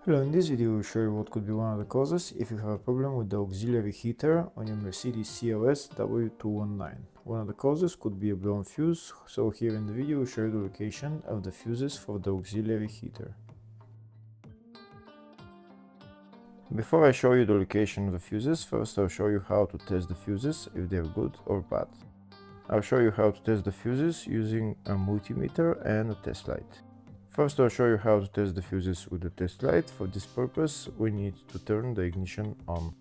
Hello, in this video we'll show you what could be one of the causes if you have a problem with the auxiliary heater on your Mercedes CLS W219. One of the causes could be a blown fuse, so here in the video we'll show you the location of the fuses for the auxiliary heater. Before I show you the location of the fuses, first I'll show you how to test the fuses, if they're good or bad. I'll show you how to test the fuses using a multimeter and a test light. First I'll show you how to test the fuses with the test light. For this purpose we need to turn the ignition on.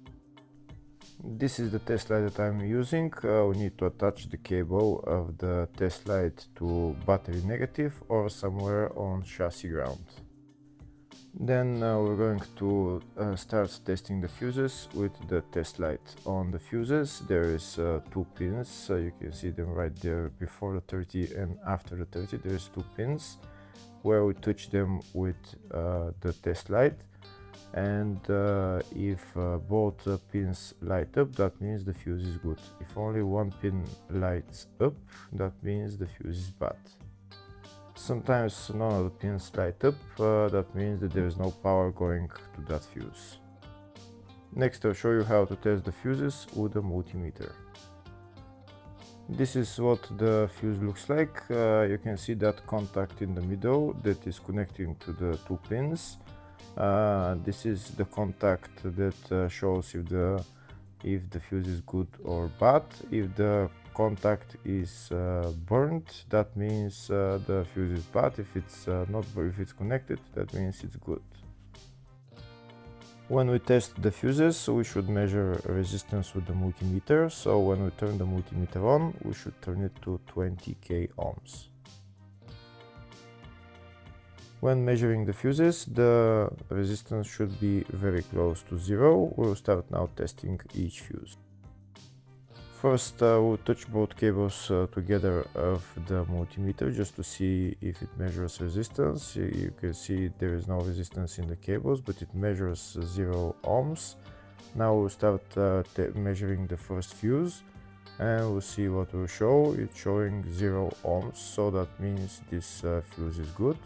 This is the test light that I'm using. We need to attach the cable of the test light to battery negative or somewhere on chassis ground. Then we're going to start testing the fuses with the test light. On the fuses there is two pins, you can see them right there before the 30 and after the 30. There's two pins where we touch them with the test light, and if both pins light up, that means the fuse is good. If only one pin lights up, that means the fuse is bad. Sometimes none of the pins light up, that means that there is no power going to that fuse. Next I'll show you how to test the fuses with a multimeter. This is what the fuse looks like. You can see that contact in the middle that is connecting to the two pins. This is the contact that shows if the fuse is good or bad. If the contact is burnt, that means the fuse is bad. If it's connected, that means it's good. When we test the fuses, we should measure resistance with the multimeter. So when we turn the multimeter on, we should turn it to 20k ohms. When measuring the fuses, the resistance should be very close to zero. We'll start now testing each fuse. First we'll touch both cables together of the multimeter just to see if it measures resistance. You can see there is no resistance in the cables, but it measures 0 ohms. Now we'll start measuring the first fuse, and we'll see what will show. It's showing 0 ohms, so that means this fuse is good.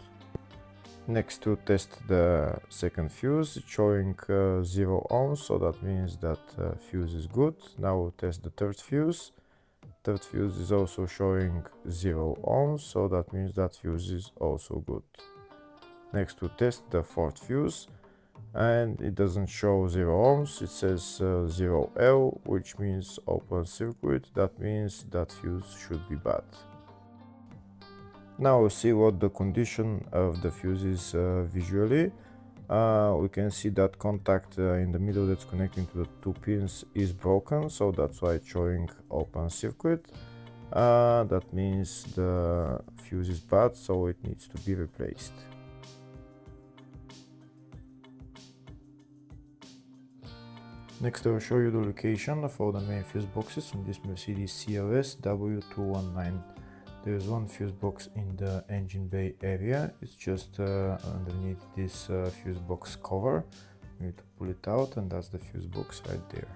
Next to test the second fuse, it's showing 0 ohms, so that means that fuse is good. Now we'll test the third fuse. Third fuse is also showing 0 ohms, so that means that fuse is also good. Next we'll test the fourth fuse, and it doesn't show 0 ohms, it says 0L, which means open circuit. That means that fuse should be bad. Now we'll see what the condition of the fuse is visually. We can see that contact in the middle that's connecting to the two pins is broken, so that's why it's showing open circuit. That means the fuse is bad, so it needs to be replaced. Next I'll show you the location of all the main fuse boxes on this Mercedes CLS W219. There is one fuse box in the engine bay area. It's just underneath this fuse box cover. You need to pull it out, and that's the fuse box right there.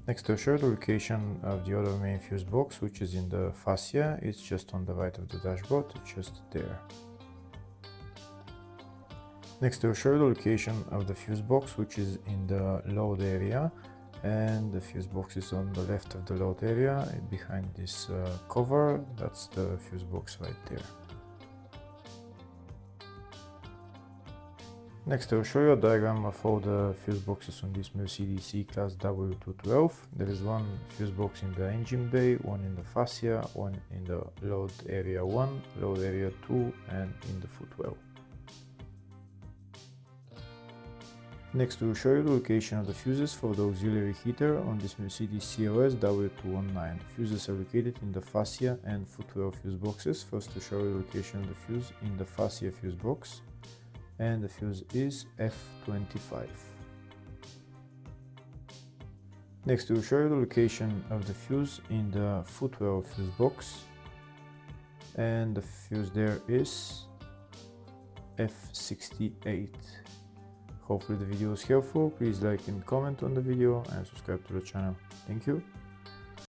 Next I'll show you the location of the other main fuse box, which is in the fascia. It's just on the right of the dashboard, it's just there. Next I'll show you the location of the fuse box, which is in the load area. And the fuse box is on the left of the load area, behind this cover. That's the fuse box right there. Next I'll show you a diagram of all the fuse boxes on this Mercedes C-Class W212. There is one fuse box in the engine bay, one in the fascia, one in the load area 1, load area 2, and in the footwell. Next we'll show you the location of the fuses for the auxiliary heater on this Mercedes CLS W219. Fuses are located in the fascia and footwell fuse boxes. First to show you the location of the fuse in the fascia fuse box, and the fuse is F25. Next we'll show you the location of the fuse in the footwell fuse box, and the fuse there is F68. Hopefully the video was helpful. Please like and comment on the video and subscribe to the channel. Thank you.